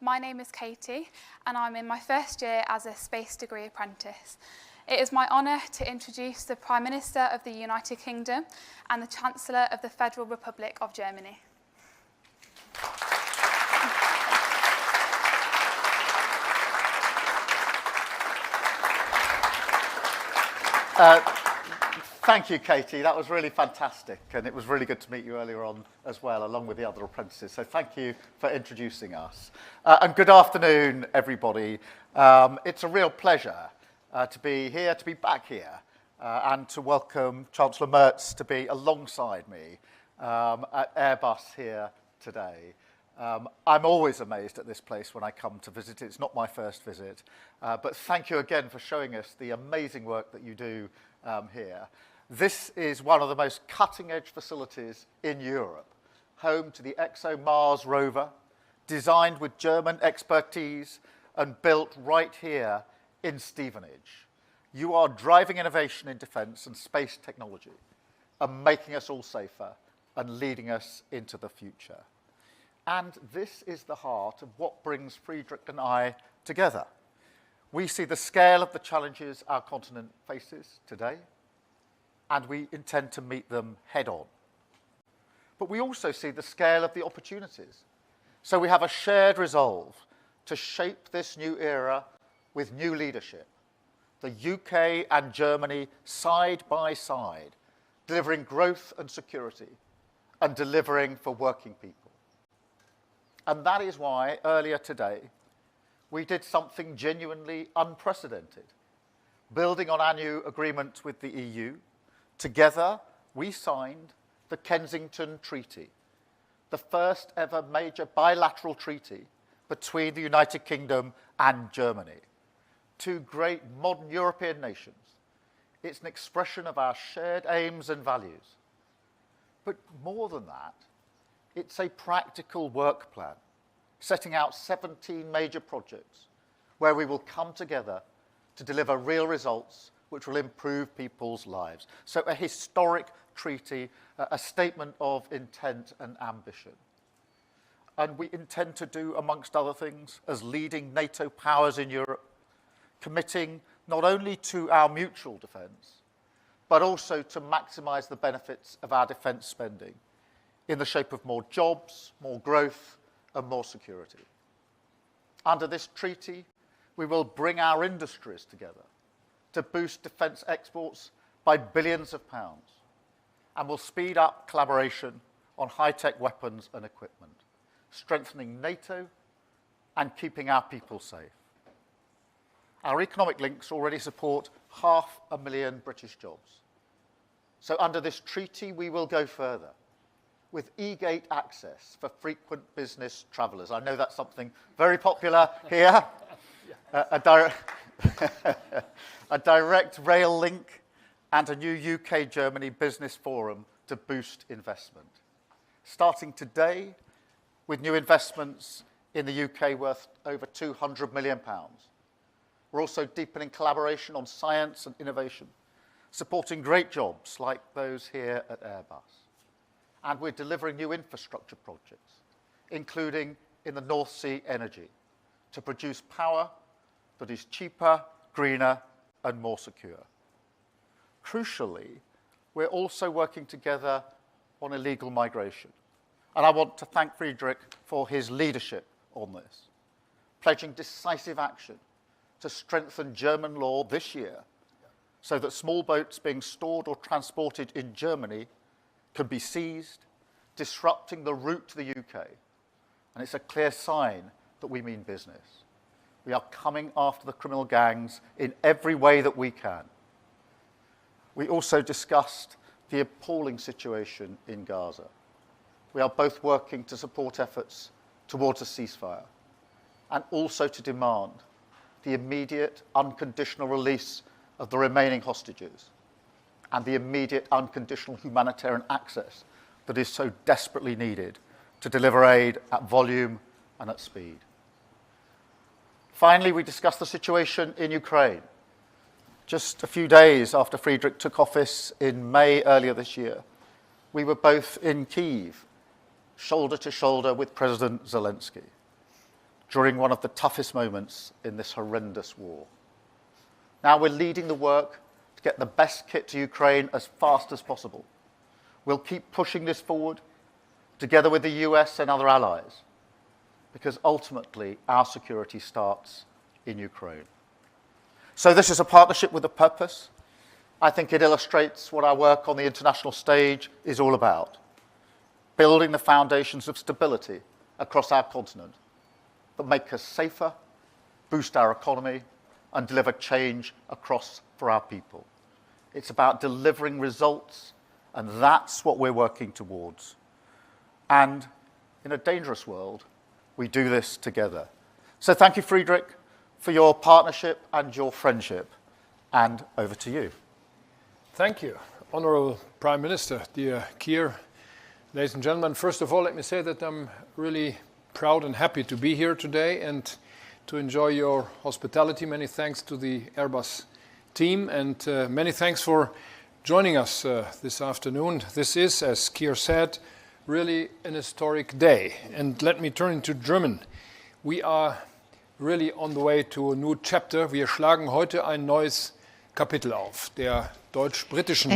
My name is Katie and I'm in my first year as a space degree apprentice. It is my honour to introduce the Prime Minister of the United Kingdom and the Chancellor of the Federal Republic of Germany. Thank you, Katie. That was really fantastic, and it was really good to meet you earlier on as well, along with the other apprentices. So thank you for introducing us. And good afternoon, everybody. It's a real pleasure to be here, to be back here, and to welcome Chancellor Merz to be alongside me at Airbus here today. I'm always amazed at this place when I come to visit. It's not my first visit, but thank you again for showing us the amazing work that you do here. This is one of the most cutting-edge facilities in Europe, home to the ExoMars rover, designed with German expertise and built right here in Stevenage. You are driving innovation in defence and space technology and making us all safer and leading us into the future. And this is the heart of what brings Friedrich and I together. We see the scale of the challenges our continent faces today, and we intend to meet them head on. But we also see the scale of the opportunities. So we have a shared resolve to shape this new era with new leadership. The UK and Germany side by side, delivering growth and security and delivering for working people. And that is why earlier today, we did something genuinely unprecedented. Building on our new agreement with the EU, together we signed the Kensington Treaty, the first ever major bilateral treaty between the United Kingdom and Germany. Two great modern European nations. It's an expression of our shared aims and values. But more than that, it's a practical work plan, setting out 17 major projects where we will come together to deliver real results which will improve people's lives. So a historic treaty, a statement of intent and ambition. And we intend to do, amongst other things, as leading NATO powers in Europe, committing not only to our mutual defence, but also to maximise the benefits of our defence spending in the shape of more jobs, more growth, and more security. Under this treaty, we will bring our industries together to boost defence exports by billions of pounds, and will speed up collaboration on high-tech weapons and equipment, strengthening NATO and keeping our people safe. Our economic links already support 500,000 British jobs. So under this treaty, we will go further with e-gate access for frequent business travellers. I know that's something very popular here. A direct rail link and a new UK-Germany business forum to boost investment. Starting today with new investments in the UK worth over £200 million. We're also deepening collaboration on science and innovation, supporting great jobs like those here at Airbus. And we're delivering new infrastructure projects, including in the North Sea energy, to produce power that is cheaper, greener, and more secure. Crucially, we're also working together on illegal migration. And I want to thank Friedrich for his leadership on this, pledging decisive action to strengthen German law this year so that small boats being stored or transported in Germany can be seized, disrupting the route to the UK. And it's a clear sign that we mean business. We are coming after the criminal gangs in every way that we can. We also discussed the appalling situation in Gaza. We are both working to support efforts towards a ceasefire and also to demand the immediate unconditional release of the remaining hostages and the immediate unconditional humanitarian access that is so desperately needed to deliver aid at volume and at speed. Finally, we discussed the situation in Ukraine. Just a few days after Friedrich took office in May earlier this year, we were both in Kyiv, shoulder to shoulder with President Zelensky. during one of the toughest moments in this horrendous war. Now we're leading the work to get the best kit to Ukraine as fast as possible. We'll keep pushing this forward together with the US and other allies, because ultimately our security starts in Ukraine. So this is a partnership with a purpose. I think it illustrates what our work on the international stage is all about: building the foundations of stability across our continent that make us safer, boost our economy, and deliver change for our people. It's about delivering results, and that's what we're working towards. And in a dangerous world, we do this together. So thank you, Friedrich, for your partnership and your friendship. And over to you. Thank you, Honourable Prime Minister, dear Keir. Ladies and gentlemen, first of all, let me say that I'm really proud and happy to be here today and to enjoy your hospitality. Many thanks to the Airbus team, and many thanks for joining us this afternoon. This is, as Keir said, really an historic day. And let me turn into German. We are really on the way to a new chapter. Wir schlagen heute ein neues Kapitel auf der deutsch-britischen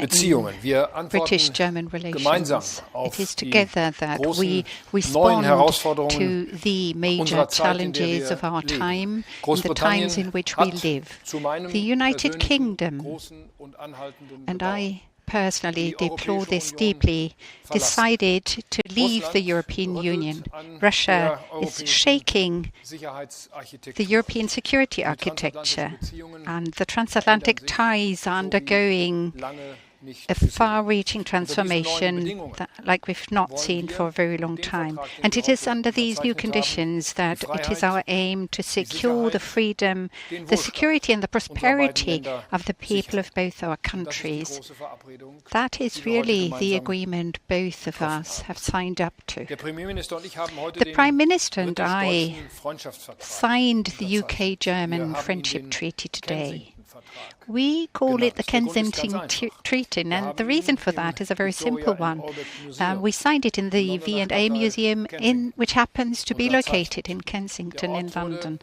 Beziehungen. Wir British-German gemeinsam relations. auf It is die together that we großen neuen respond Herausforderungen to the major unserer Zeit, in der challenges wir of our leben. time, in the Großbritannien times in which we hat live. zu meinem The United persönlichen Kingdom, großen und anhaltenden and Bedauern I personally die deplore Europäische this Union deeply, verlassen. decided to leave the Russland European rüttelt Union. an Russia der is europäischen shaking Sicherheitsarchitektur. the European security Die architecture, transatlantischen Beziehungen and the transatlantic verändern sich ties are so wie undergoing lange nicht a gesehen. far-reaching Unter diesen neuen transformation Bedingungen like we've not wollen seen wir for a very long den time. Vertrag, den And wir it is heute under these new unterzeichnet haben, conditions that die it is Freiheit, our aim to die secure the Sicherheit, freedom, den the Wohlstand security and the unserer beiden prosperity Länder of the people sichern. of both our Das ist die countries. große Verabredung, That is die wir heute really the gemeinsam agreement both of getroffen us haben. have signed up to. Der Premierminister und ich haben heute The den Prime Minister and I britisch-deutschen Freundschaftsvertrag signed the unterzeichnet. Wir UK-German haben ihn Friendship den Treaty today. Kensington-Vertrag We call it the genannt. Der Grund ist Kensington ganz einfach. Treaty, Wir and haben the reason ihn for im that is a very Victoria simple and one. Albert Museum We signed it in the im Londoner V&A Stadtteil Museum, Kensington which happens to be unterzeichnet. located in Kensington Der in Ort wurde London.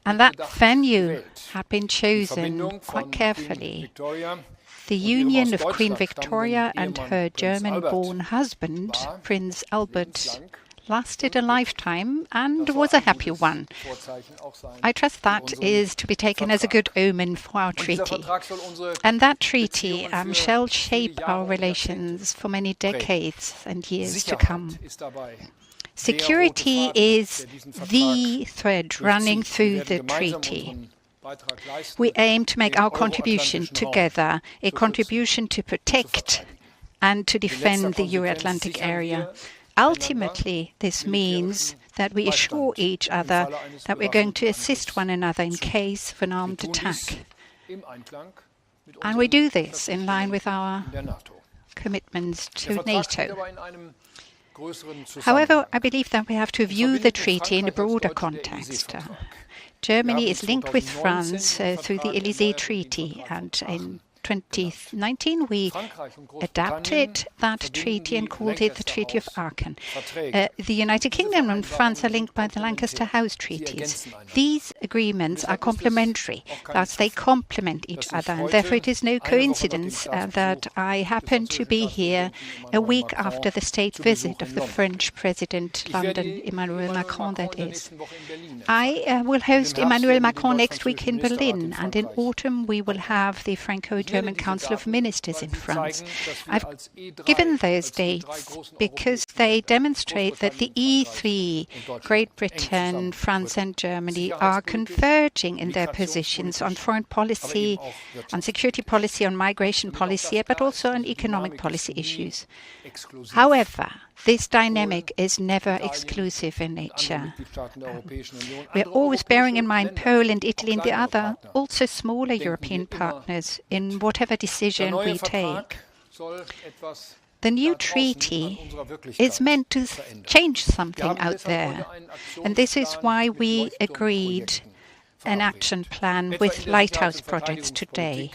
And that mitbedacht venue gewählt. had been Die chosen Verbindung quite von Queen carefully. Victoria The und ihrem union aus of Queen Deutschland Victoria stammenden and Ehemann her Prinz German-born Albert husband, war Prince Albert, lebenslang lasted a lifetime and Das was war a ein happy gutes one. Vorzeichen auch sein I trust für that unseren is to be taken as a good Vertrag. omen for our Und dieser treaty. Vertrag soll unsere And that treaty Beziehungen für shall viele shape Jahre our und relations for many prägen. decades and years to Sicherheit come. ist dabei Security der rote is Faden, der diesen Vertrag the thread running durchzieht. Wir through werden the gemeinsam treaty. unseren Beitrag leisten, We aim to make den our contribution euroatlantischen Raum together, a zu contribution to schützen und zu protect verteidigen. and to In letzter defend the Konsequenz Euro-Atlantic sichern area. wir Ultimately, this means that we assure each other that we're going to assist one another in case of an armed attack. And we do this in line with our commitments to NATO. However, I believe that we have to view the treaty in a broader context. Germany is linked with France through the Élysée Treaty, and in 2019 we adapted that treaty and called it the Treaty of Aachen. The United Kingdom and France are linked by the Lancaster House treaties. These agreements are complementary, thus they complement each other, and therefore it is no coincidence that I happen to be here a week after the state visit of the French President, London, Emmanuel Macron, that is. I will host Emmanuel Macron next week in Berlin, and in autumn we will have the Franco-German Council of Ministers in France. I've given those dates because they demonstrate that the E3, Great Britain, France and Germany, are converging in their positions on foreign policy, on security policy, on migration policy, but also on economic policy issues. However, this dynamic is never exclusive in nature. We're always bearing in mind Poland, Italy and the other, also smaller European partners in whatever decision we take. The new treaty is meant to change something out there, and this is why we agreed an action plan with lighthouse projects today.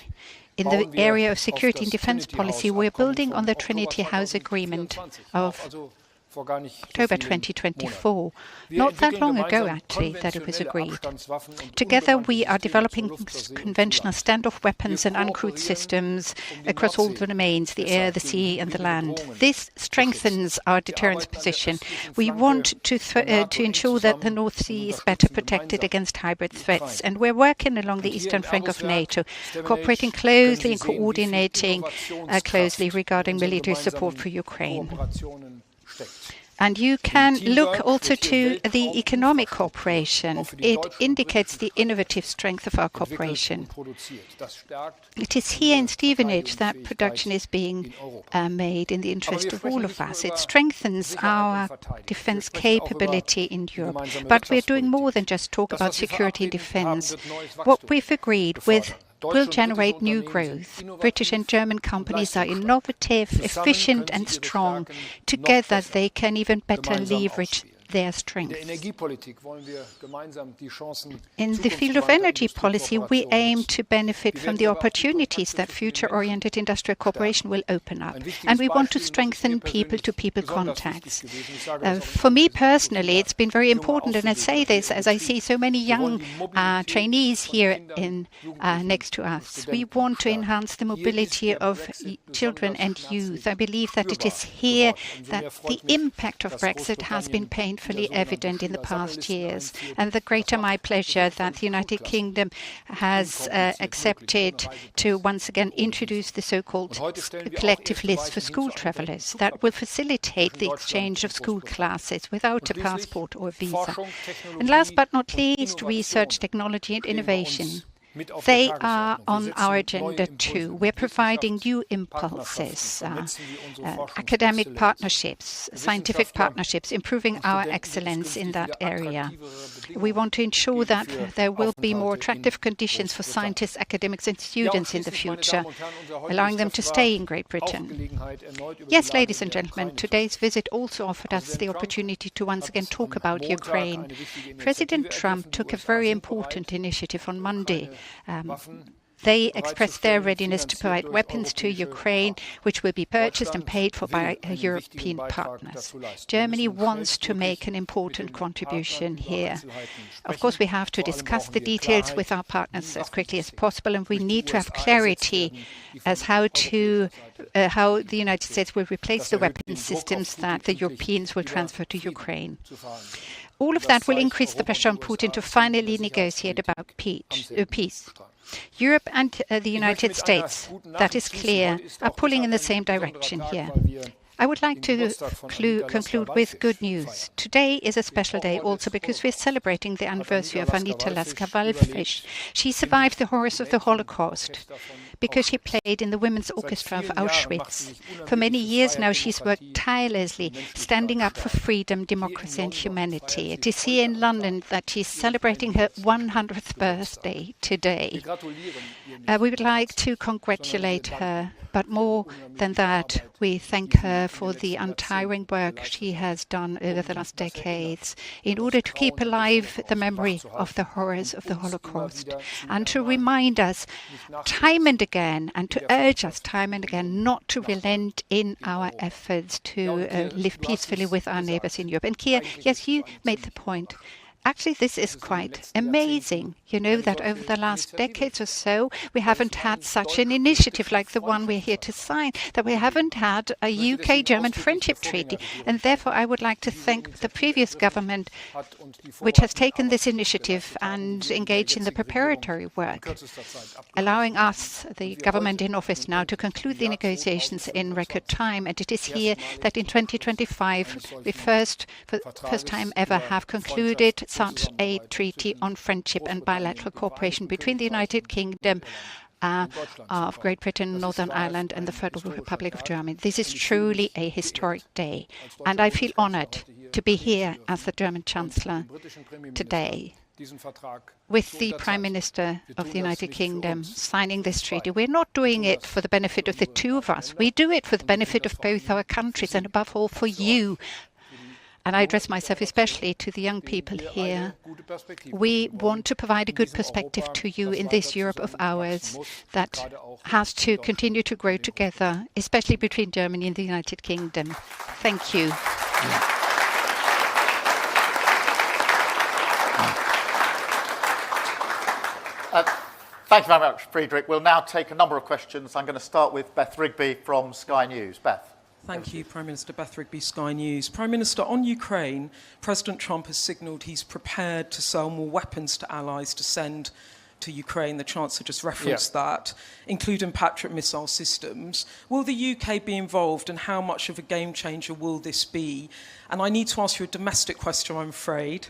In the area of security and defense policy, we're building on the Trinity House Agreement of October 2024, not that long ago actually, that it was agreed. Together we are developing conventional standoff weapons and uncrewed systems across all the domains, the air, the sea and the land. This strengthens our deterrence position. We want to ensure that the North Sea is better protected against hybrid threats, and we're working along the eastern flank of NATO, cooperating closely and coordinating closely regarding military support for Ukraine. And you can look also to the economic cooperation. It indicates the innovative strength of our cooperation. It is here in Stevenage that production is being made in the interest of all of us. It strengthens our defense capability in Europe. But we're doing more than just talk about security and defense. What we've agreed with will generate new growth. British and German companies are innovative, efficient and strong. Together they can even better leverage their strength. In the field of energy policy, we aim to benefit from the opportunities that future-oriented industrial cooperation will open up. And we want to strengthen people-to-people contacts. For me personally, it's been very important, and I say this as I see so many young trainees here next to us. We want to enhance the mobility of children and youth. I believe that it is here that the impact of Brexit has been painfully evident in the past years. And the greater my pleasure that the United Kingdom has accepted to once again introduce the so-called collective list for school travellers that will facilitate the exchange of school classes without a passport or a visa. And last but not least, research, technology and innovation. They are on our agenda too. We're providing new impulses, academic partnerships, scientific partnerships, improving our excellence in that area. We want to ensure that there will be more attractive conditions for scientists, academics and students in the future, allowing them to stay in Great Britain. Yes, ladies and gentlemen, today's visit also offered us the opportunity to once again talk about Ukraine. President Trump took a very important initiative on Monday. They expressed their readiness to provide weapons to Ukraine, which will be purchased and paid for by European partners. Germany wants to make an important contribution here. Of course, we have to discuss the details with our partners as quickly as possible, and we need to have clarity as how the United States will replace the weapon systems that the Europeans will transfer to Ukraine. All of that will increase the pressure on Putin to finally negotiate about peace. Europe and the United States, that is clear, are pulling in the same direction here. I would like to conclude with good news. Today is a special day also because we're celebrating the anniversary of Anita Lasker-Wallfisch. She survived the horrors of the Holocaust because she played in the women's orchestra of Auschwitz. For many years now, she's worked tirelessly, standing up for freedom, democracy and humanity. It is here in London that she's celebrating her 100th birthday today. We would like to congratulate her, but more than that, we thank her for the untiring work she has done over the last decades in order to keep alive the memory of the horrors of the Holocaust and to remind us time and again and to urge us time and again not to relent in our efforts to live peacefully with our neighbors in Europe. And Keir, yes, you made the point. Actually, this is quite amazing. You know that over the last decades or so, we haven't had such an initiative like the one we're here to sign, that we haven't had a UK-German friendship treaty. And therefore, I would like to thank the previous government, which has taken this initiative and engaged in the preparatory work, allowing us, the government in office now, to conclude the negotiations in record time. And it is here that in 2025, we for the first time ever have concluded such a treaty on friendship and bilateral cooperation between the United Kingdom of Great Britain, Northern Ireland and the Federal Republic of Germany. This is truly a historic day, and I feel honoured to be here as the German Chancellor today with the Prime Minister of the United Kingdom signing this treaty. We're not doing it for the benefit of the two of us. We do it for the benefit of both our countries and above all for you. And I address myself especially to the young people here. We want to provide a good perspective to you in this Europe of ours that has to continue to grow together, especially between Germany and the United Kingdom. Thank you. Thank you very much, Friedrich. We'll now take a number of questions. I'm going to start with Beth Rigby from Sky News. Beth. Thank you, Prime Minister. Beth Rigby, Sky News. Prime Minister, on Ukraine, President Trump has signalled he's prepared to sell more weapons to allies to send to Ukraine. The Chancellor just referenced that, including Patriot missile systems. Will the UK be involved, and how much of a game changer will this be? And I need to ask you a domestic question, I'm afraid.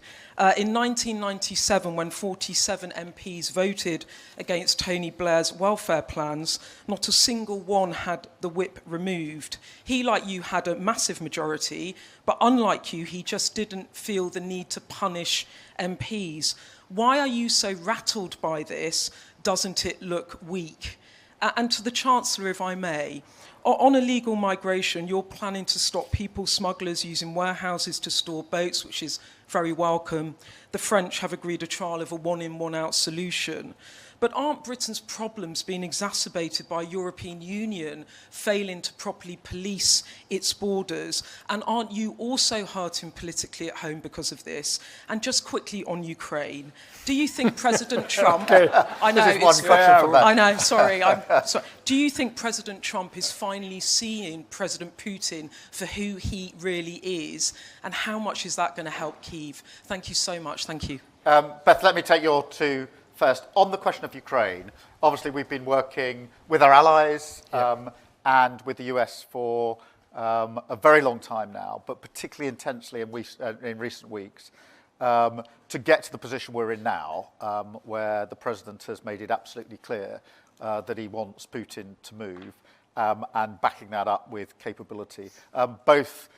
In 1997, when 47 MPs voted against Tony Blair's welfare plans, not a single one had the whip removed. He, like you, had a massive majority, but unlike you, he just didn't feel the need to punish MPs. Why are you so rattled by this? Doesn't it look weak? And to the Chancellor, if I may, on illegal migration, you're planning to stop people smugglers using warehouses to store boats, which is very welcome. The French have agreed a trial of a one-in, one-out solution. But aren't Britain's problems being exacerbated by European Union failing to properly police its borders? And aren't you also hurting politically at home because of this? And just quickly on Ukraine, do you think President Trump... I know, this is one question for Beth. I know, sorry, I'm sorry. Do you think President Trump is finally seeing President Putin for who he really is? And how much is that going to help Kyiv? Thank you so much. Thank you. Beth, let me take your two first. On the question of Ukraine, obviously we've been working with our allies and with the US for a very long time now, but particularly intensely in recent weeks, to get to the position we're in now, where the President has made it absolutely clear that he wants Putin to move, and backing that up with capability, both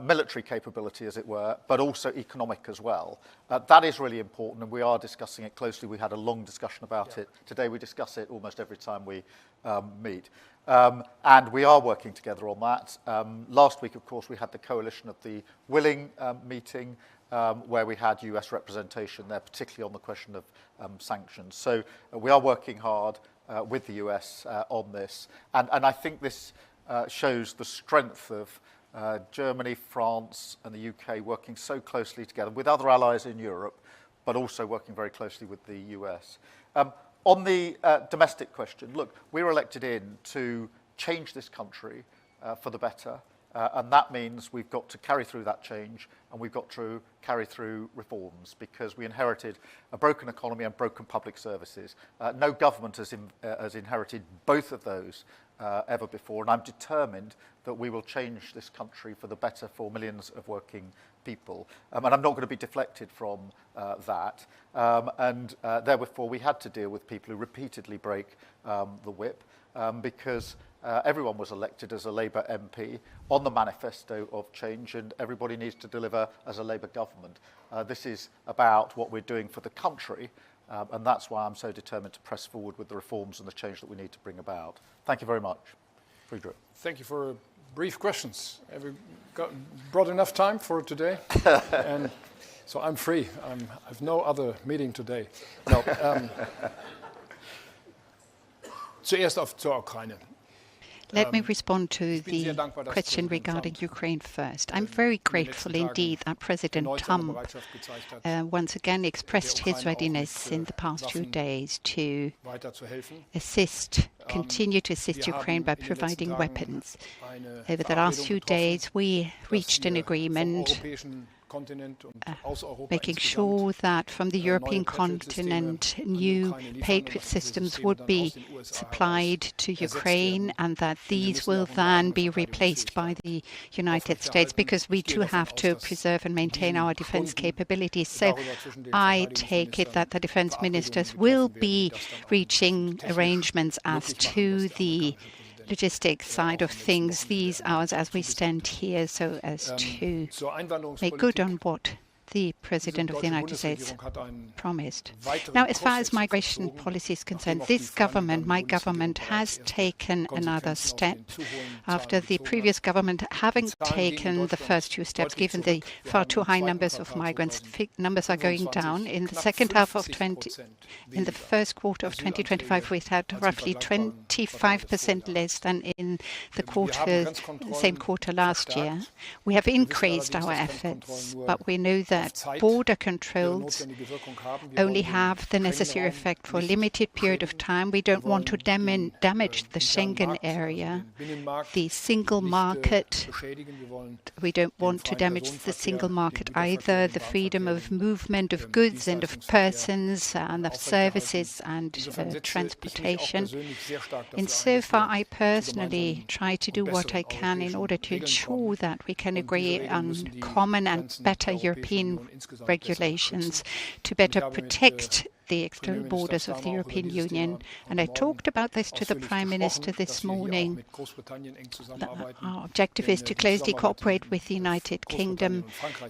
military capability, as it were, but also economic as well. That is really important, and we are discussing it closely. We had a long discussion about it. Today we discuss it almost every time we meet. And we are working together on that. Last week, of course, we had the Coalition of the Willing meeting, where we had US representation there, particularly on the question of sanctions. So we are working hard with the US on this. And I think this shows the strength of Germany, France and the UK working so closely together with other allies in Europe, but also working very closely with the US. On the domestic question, look, we were elected in to change this country for the better, and that means we've got to carry through that change, and we've got to carry through reforms, because we inherited a broken economy and broken public services. No government has inherited both of those ever before, and I'm determined that we will change this country for the better for millions of working people. And I'm not going to be deflected from that. Therefore, we had to deal with people who repeatedly break the whip, because everyone was elected as a Labour MP on the manifesto of change, and everybody needs to deliver as a Labour government. This is about what we're doing for the country, and that's why I'm so determined to press forward with the reforms and the change that we need to bring about. Thank you very much. Friedrich. Thank you for brief questions. Have we brought enough time for today? And so I'm free. I have no other meeting today. No. Zuerst zur Ukraine. Let me respond to the question regarding Ukraine first. I'm very grateful indeed that President Trump once again expressed his readiness in the past few days to continue to assist Ukraine by providing weapons. Over the last few days, we reached an agreement making sure that from the European continent new Patriot systems would be supplied to Ukraine, and that these will then be replaced by the United States, because we too have to preserve and maintain our defense capabilities. So I take it that the defense ministers will be reaching arrangements as to the logistics side of things these hours as we stand here, so as to make good on what the President of the United States promised. Now, as far as migration policy is concerned, this government, my government, has taken another step after the previous government having taken the first two steps, given the far too high numbers of migrants. Numbers are going down. In the in the first quarter of 2025, we had roughly 25% less than in the same quarter last year. We have increased our efforts, but we know that border controls only have the necessary effect for a limited period of time. We don't want to damage the Schengen area, the single market. We don't want to damage the single market either, the freedom of movement of goods and of persons and of services and transportation. Insofar, I personally try to do what I can in order to ensure that we can agree on common and better European regulations to better protect the external borders of the European Union. And I talked about this to the Prime Minister this morning. Our objective is to closely cooperate with the United Kingdom.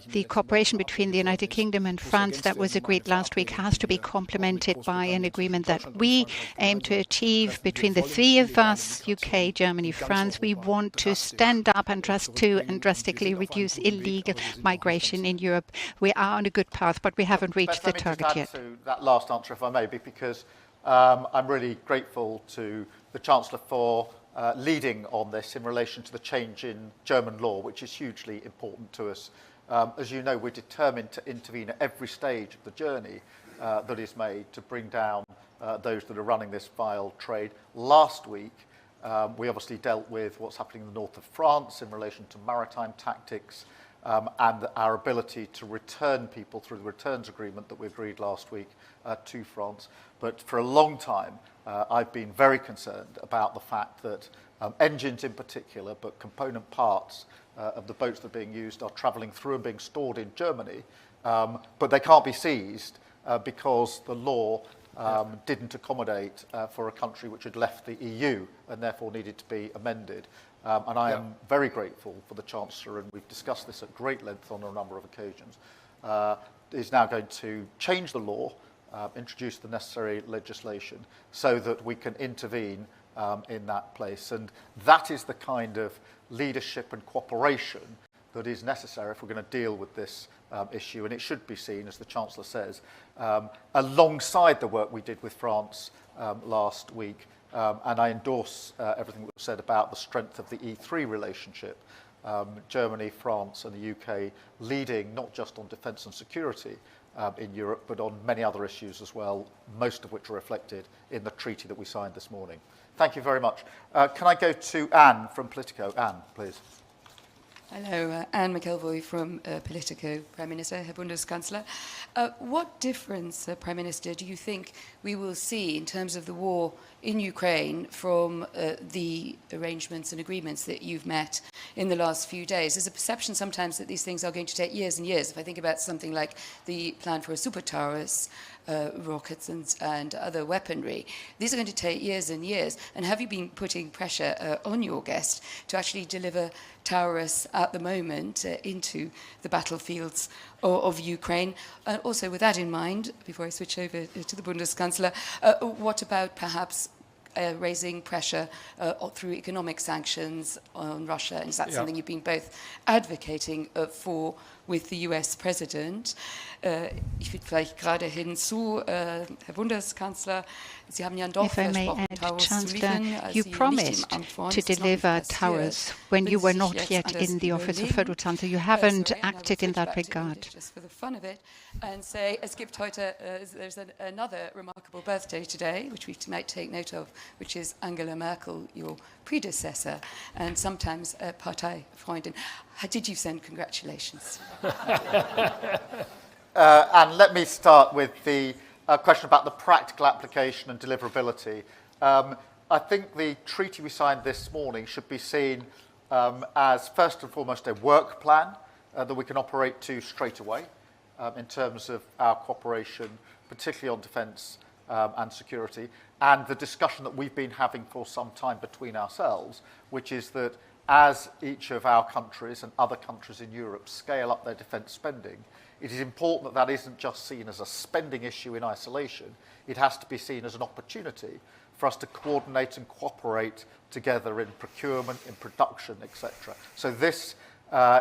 The cooperation between the United Kingdom and France that was agreed last week has to be complemented by an agreement that we aim to achieve between the three of us, UK, Germany, France. We want to stand up and drastically reduce illegal migration in Europe. We are on a good path, but we haven't reached the target yet. That last answer, if I may, because I'm really grateful to the Chancellor for leading on this in relation to the change in German law, which is hugely important to us. As you know, we're determined to intervene at every stage of the journey that is made to bring down those that are running this vile trade. Last week, we obviously dealt with what's happening in the north of France in relation to maritime tactics, and our ability to return people through the returns agreement that we agreed last week to France. But for a long time, I've been very concerned about the fact that engines in particular, but component parts of the boats that are being used are travelling through and being stored in Germany, but they can't be seized because the law didn't accommodate for a country which had left the EU and therefore needed to be amended. And I am very grateful for the Chancellor, and we've discussed this at great length on a number of occasions, is now going to change the law, introduce the necessary legislation so that we can intervene in that place. And that is the kind of leadership and cooperation that is necessary if we're going to deal with this issue. And it should be seen, as the Chancellor says, alongside the work we did with France last week. And I endorse everything that was said about the strength of the E3 relationship. Germany, France and the UK leading not just on defence and security in Europe, but on many other issues as well, most of which are reflected in the treaty that we signed this morning. Thank you very much. Can I go to Anne from Politico? Anne, please. Hello, Anne McElvoy from Politico. Prime Minister, Herr Bundeskanzler. What difference, Prime Minister, do you think we will see in terms of the war in Ukraine from the arrangements and agreements that you've met in the last few days? There's a perception sometimes that these things are going to take years and years. If I think about something like the plan for a super Taurus, rockets and other weaponry, these are going to take years and years. And have you been putting pressure on your guest to actually deliver Taurus at the moment into the battlefields of Ukraine? And also with that in mind, before I switch over to the Bundeskanzler, what about perhaps raising pressure through economic sanctions on Russia? And is that something you've been both advocating for with the US President? Ich würde vielleicht gerade hinzu, Herr Bundeskanzler, Sie haben ja doch versprochen, Taurus zu liefern. You promised to deliver Taurus when you were not yet in the office of Federal Chancellor. You haven't acted in that regard. Just for the fun of it, and say, es gibt heute, there's another remarkable birthday today, which we might take note of, which is Angela Merkel, your predecessor, and sometimes a Parteifreundin. Did you send congratulations? And let me start with the question about the practical application and deliverability. I think the treaty we signed this morning should be seen as, first and foremost, a work plan that we can operate to straight away in terms of our cooperation, particularly on defence and security, and the discussion that we've been having for some time between ourselves, which is that as each of our countries and other countries in Europe scale up their defence spending, it is important that that isn't just seen as a spending issue in isolation. It has to be seen as an opportunity for us to coordinate and cooperate together in procurement, in production, etc. So this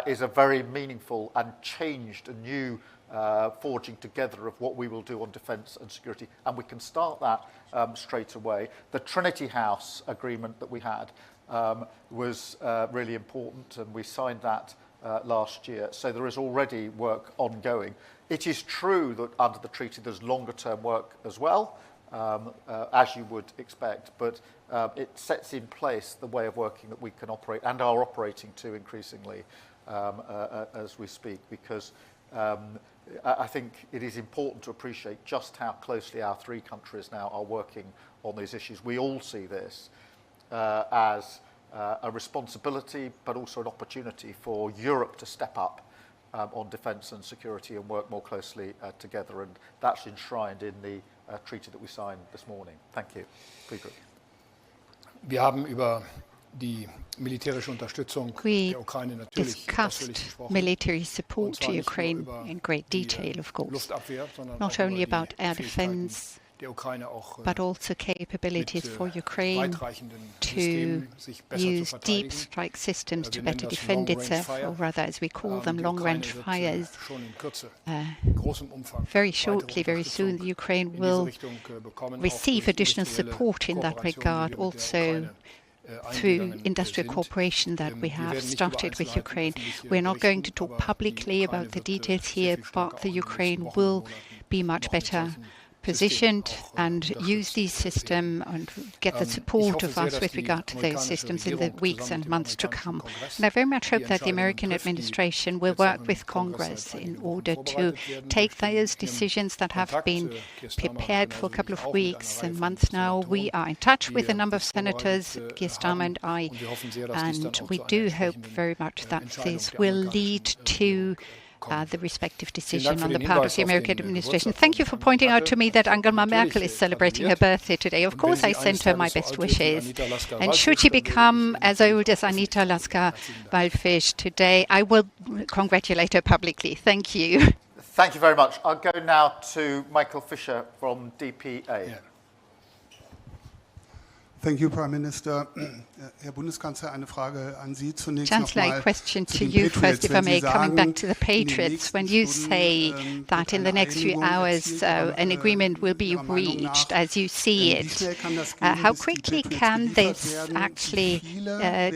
is a very meaningful and changed and new forging together of what we will do on defence and security, and we can start that straight away. The Trinity House agreement that we had was really important, and we signed that last year. So there is already work ongoing. It is true that under the treaty there's longer term work as well, as you would expect, but it sets in place the way of working that we can operate and are operating to increasingly as we speak, because I think it is important to appreciate just how closely our three countries now are working on these issues. We all see this as a responsibility, but also an opportunity for Europe to step up on defence and security and work more closely together, and that's enshrined in the treaty that we signed this morning. Thank you. Friedrich. Wir haben über die militärische Unterstützung der Ukraine natürlich discussed military support to Ukraine in great detail, of course, not only about air defense, but also capabilities for Ukraine to use deep strike systems to better defend itself, or rather, as we call them, long-range fires. Very shortly, very soon, the Ukraine will receive additional support in that regard, also through industrial cooperation that we have started with Ukraine. We're not going to talk publicly about the details here, but the Ukraine will be much better positioned and use these systems and get the support of us with regard to those systems in the weeks and months to come. And I very much hope that the American administration will work with Congress in order to take those decisions that have been prepared for a couple of weeks and months now. We are in touch with a number of senators, Keir Starmer and I, and we do hope very much that this will lead to the respective decision on the part of the American administration. Thank you for pointing out to me that Angela Merkel is celebrating her birthday today. Of course, I sent her my best wishes. And should she become as old as Anita Lasker-Wallfisch today, I will congratulate her publicly. Thank you. Thank you very much. I'll go now to Michael Fischer from DPA. Yeah. Thank you, Prime Minister. Herr Bundeskanzler, eine Frage an Sie zunächst Chancellor, a question to you first, if I may, coming back to the Patriots. When you say that in the next few hours an agreement will be reached as you see it, how quickly can this actually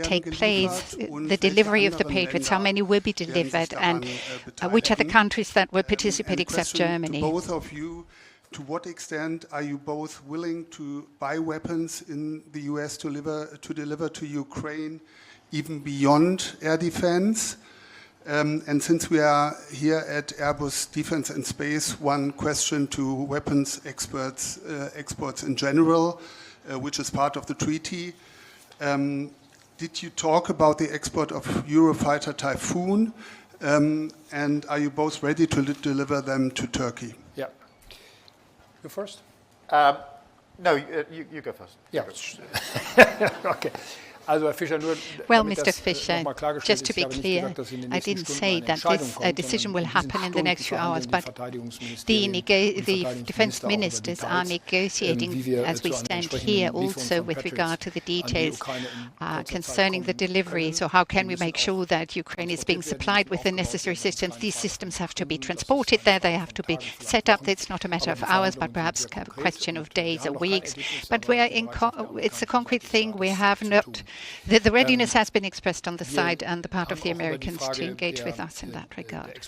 take place, the delivery of the Patriots? How many will be delivered, and which are the countries that will participate except Germany? Both of you, to what extent are you both willing to buy weapons in the US to deliver to Ukraine, even beyond air defense? And since we are here at Airbus Defence and Space, one question to weapons exports in general, which is part of the treaty. Did you talk about the export of Eurofighter Typhoon? And are you both ready to deliver them to Turkey? Yeah. You first? No, you go first. Yeah. Okay. Well, Mr. Fischer, just to be clear, I didn't say that this decision will happen in the next few hours, but the defense ministers are negotiating as we stand here also with regard to the details concerning the delivery. So how can we make sure that Ukraine is being supplied with the necessary systems? These systems have to be transported there. They have to be set up. It's not a matter of hours, but perhaps a question of days or weeks. But we are it's a concrete thing. We have not. The readiness has been expressed on the side and the part of the Americans to engage with us in that regard.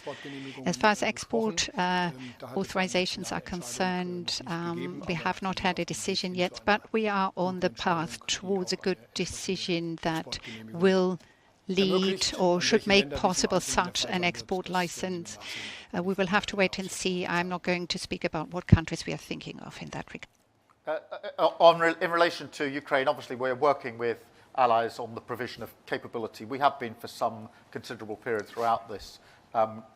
As far as export authorizations are concerned, we have not had a decision yet, but we are on the path towards a good decision that will lead or should make possible such an export license. We will have to wait and see. I'm not going to speak about what countries we are thinking of in that regard. In relation to Ukraine, obviously we're working with allies on the provision of capability. We have been for some considerable period throughout this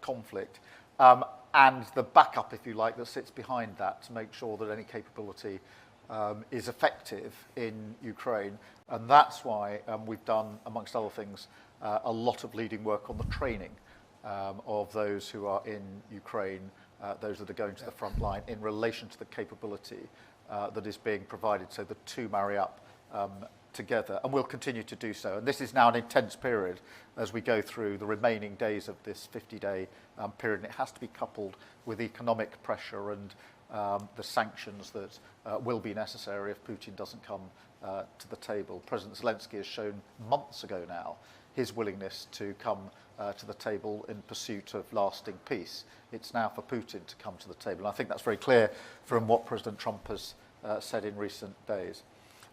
conflict. And the backup, if you like, that sits behind that to make sure that any capability is effective in Ukraine. And that's why we've done, amongst other things, a lot of leading work on the training of those who are in Ukraine, those that are going to the front line in relation to the capability that is being provided. So the two marry up together, and we'll continue to do so. And this is now an intense period as we go through the remaining days of this 50-day period, and it has to be coupled with economic pressure and the sanctions that will be necessary if Putin doesn't come to the table. President Zelensky has shown months ago now his willingness to come to the table in pursuit of lasting peace. It's now for Putin to come to the table. And I think that's very clear from what President Trump has said in recent days.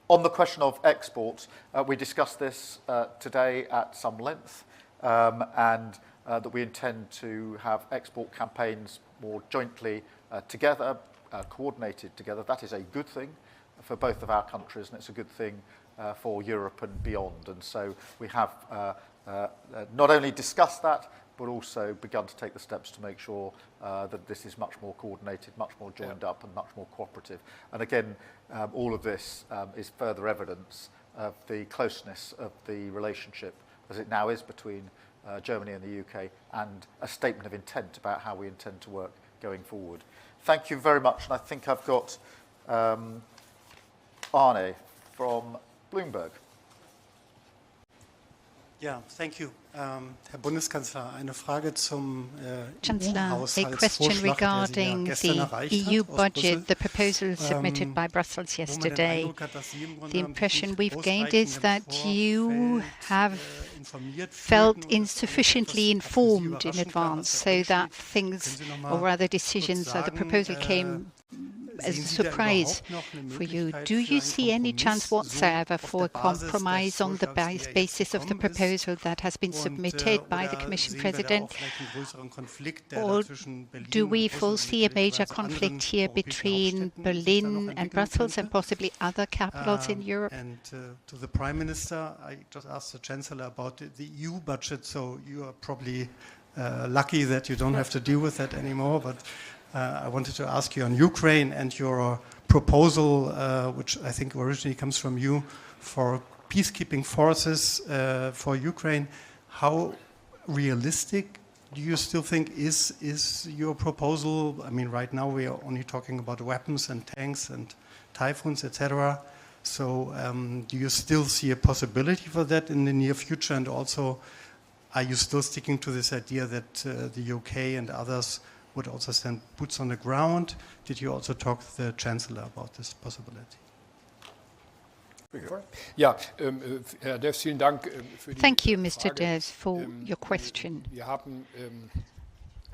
On the question of exports, we discussed this today at some length, and that we intend to have export campaigns more jointly together, coordinated together. That is a good thing for both of our countries, and it's a good thing for Europe and beyond. And so we have not only discussed that, but also begun to take the steps to make sure that this is much more coordinated, much more joined up, and much more cooperative. And again, all of this is further evidence of the closeness of the relationship as it now is between Germany and the UK, and a statement of intent about how we intend to work going forward. Thank you very much. And I think I've got Arne from Bloomberg. Ja, thank you. Herr Bundeskanzler, eine Frage zum Chancellor, a question regarding the EU budget, the proposal submitted by Brussels yesterday. The impression we've gained is that you have felt insufficiently informed in advance, so that things, or rather decisions, or the proposal came as a surprise for you. Do you see any chance whatsoever for a compromise on the basis of the proposal that has been submitted by the Commission President? Or do we foresee a major conflict here between Berlin and Brussels and possibly other capitals in Europe? And to the Prime Minister, I just asked the Chancellor about the EU budget, so you are probably lucky that you don't have to deal with that anymore. But I wanted to ask you on Ukraine and your proposal, which I think originally comes from you, for peacekeeping forces for Ukraine. How realistic do you still think is your proposal? I mean, right now we are only talking about weapons and tanks and typhoons, etc. So do you still see a possibility for that in the near future? And also, are you still sticking to this idea that the UK and others would also send boots on the ground? Did you also talk to the Chancellor about this possibility? Ja, Herr Dev, vielen Dank für die Thank you, Mr. Frage. Dev, for your question. Wir haben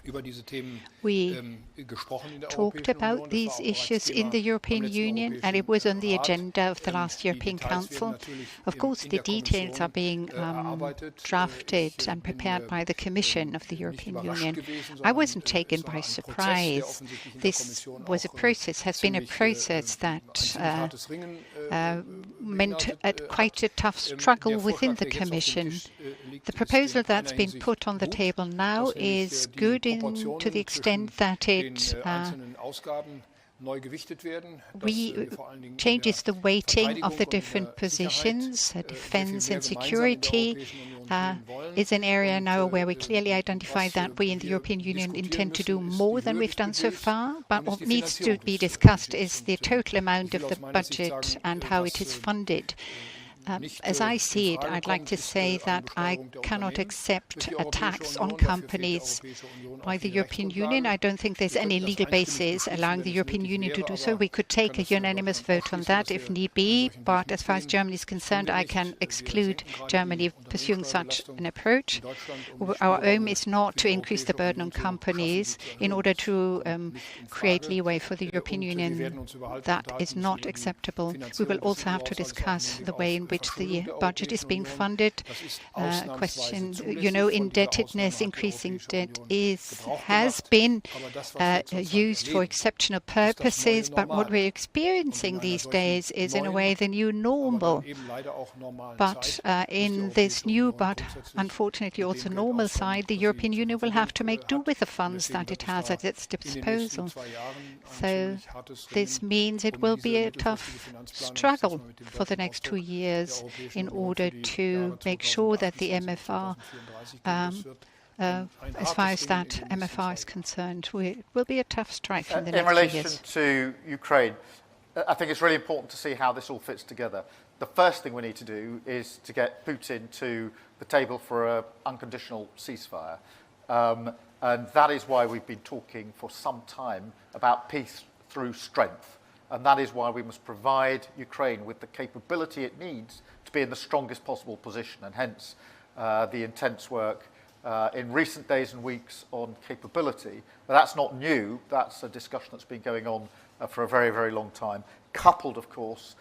über diese Themen We gesprochen in der talked Europäischen Union. about Das these war auch bereits issues in Thema the am European letzten Union, Europäischen and it was on the Rat. agenda of the last Die European Details Council. werden natürlich Of course, in the der details Kommission are being erarbeitet. drafted and bin prepared by the Commission of the nicht European überrascht Union. gewesen, I sondern, wasn't taken es war by ein Prozess, der surprise. offensichtlich in der This Kommission was a auch, process, has been a ziemlich, process ein that ziemlich hartes Ringen meant beinhaltet quite a tough struggle Der within Vorschlag, the der jetzt auf dem Commission. Tisch, liegt, The ist proposal in that's einer been Hinsicht put on the gut, table now dass nämlich is die good Proportionen to the extent zwischen that den it einzelnen Ausgaben neu gewichtet werden, dass vor allen Dingen in changes the der weighting of the Verteidigung und in different der positions. Sicherheit, Defense viel and mehr gemeinsam in der security Europäischen Union tun wollen. is an area now Und, where we clearly identify was that we in the wir European Union diskutieren intend to do müssen, ist more die than Höhe we've des done so Budgets far, but und ist what die needs to Finanzierung be des discussed Budgets. is the Und, total amount ich will of the aus meiner Sicht budget sagen, and how was, it is funded. nicht As I in see it, Frage I'd like kommt, to ist say eine that I Besteuerung der cannot Unternehmen accept durch die a Europäische tax on Union. Dafür fehlt der companies Europäischen Union auch by the die European Union. I Rechtsgrundlage. don't think there's Wir any könnten das legal einstimmig basis beschließen, allowing wenn the es European nötig Union to wäre, do so. aber We could take können a es für unanimous Deutschland vote on ausschließen, that dass if wir need be, wöchentlich but as far as mitgehen. Germany is concerned, Können wir I can nicht. Wir exclude senken gerade Germany die pursuing such Unternehmenssteuerbelastung an approach. in Deutschland, um die Our aim Spielräume is not für to die increase the Europäische burden on Union zu schaffen, companies die zu in erhöhen. order to Das kommt nicht in create Frage. leeway for the European Und wir werden Union. uns über Haltung That und is Halten not müssen, wie die acceptable. We Finanzierung will des also have to EU-Haushalts discuss vor the allen way Dingen in which which the budget is being funded. Question, you know, indebtedness, increasing debt has been used for exceptional purposes, but what we're experiencing these days is in a way the new normal. But in this new but unfortunately also normal side, the European Union will have to make do with the funds that it has at its disposal. So this means it will be a tough struggle for the next 2 years in order to make sure that the MFR, as far as that MFR is concerned, it will be a tough strife in the next 2 years. In relation to Ukraine, I think it's really important to see how this all fits together. The first thing we need to do is to get Putin to the table for an unconditional ceasefire. And that is why we've been talking for some time about peace through strength. And that is why we must provide Ukraine with the capability it needs to be in the strongest possible position, and hence the intense work in recent days and weeks on capability. But that's not new. That's a discussion that's been going on for a very, very long time, coupled, of course,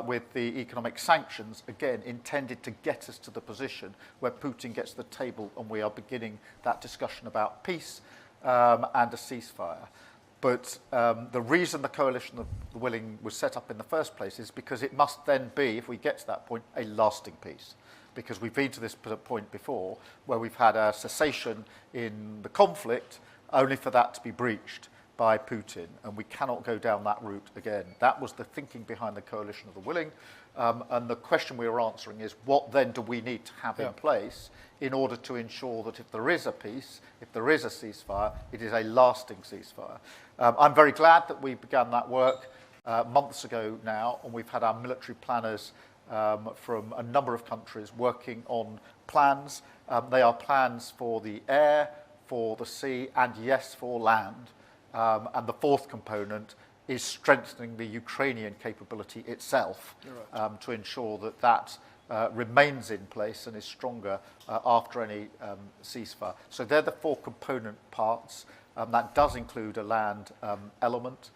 with the economic sanctions, again, intended to get us to the position where Putin gets to the table and we are beginning that discussion about peace and a ceasefire. But the reason the Coalition of the Willing was set up in the first place is because it must then be, if we get to that point, a lasting peace. Because we've been to this point before where we've had a cessation in the conflict only for that to be breached by Putin, and we cannot go down that route again. That was the thinking behind the Coalition of the Willing, and the question we are answering is what then do we need to have in place in order to ensure that if there is a peace, if there is a ceasefire, it is a lasting ceasefire. I'm very glad that we began that work months ago now, and we've had our military planners from a number of countries working on plans. They are plans for the air, for the sea, and yes, for land. And the fourth component is strengthening the Ukrainian capability itself to ensure that that remains in place and is stronger after any ceasefire. So they're the four component parts. That does include a land element.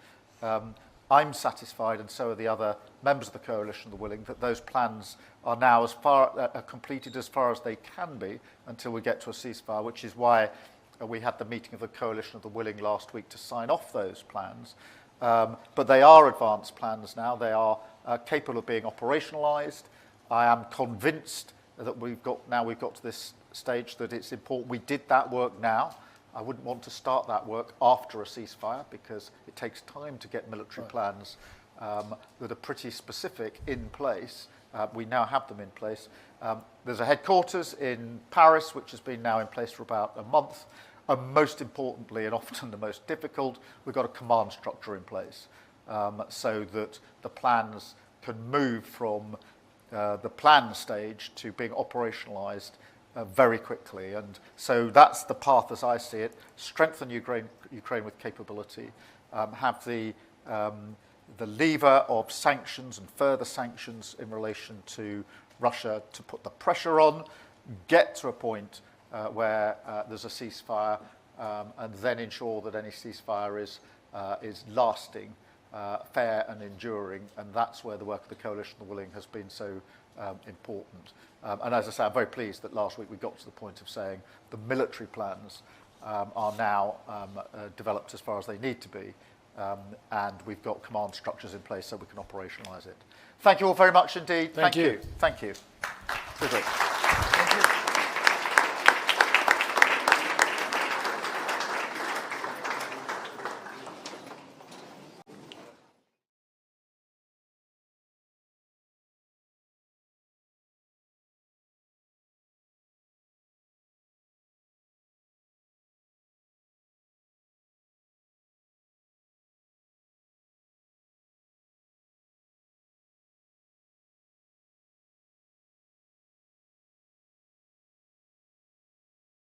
I'm satisfied, and so are the other members of the Coalition of the Willing, that those plans are now completed as far as they can be until we get to a ceasefire, which is why we had the meeting of the Coalition of the Willing last week to sign off those plans. But they are advanced plans now. They are capable of being operationalised. I am convinced that we've got to this stage that it's important we did that work now. I wouldn't want to start that work after a ceasefire because it takes time to get military plans that are pretty specific in place. We now have them in place. There's a headquarters in Paris, which has been now in place for about a month. And most importantly, and often the most difficult, we've got a command structure in place so that the plans can move from the plan stage to being operationalised very quickly. And so that's the path as I see it. Strengthen Ukraine with capability, have the lever of sanctions and further sanctions in relation to Russia to put the pressure on, get to a point where there's a ceasefire, and then ensure that any ceasefire is lasting, fair and enduring, and that's where the work of the Coalition of the Willing has been so important. And as I say, I'm very pleased that last week we got to the point of saying the military plans are now developed as far as they need to be, and we've got command structures in place so we can operationalise it. Thank you all very much indeed. Thank you. Thank you. Good.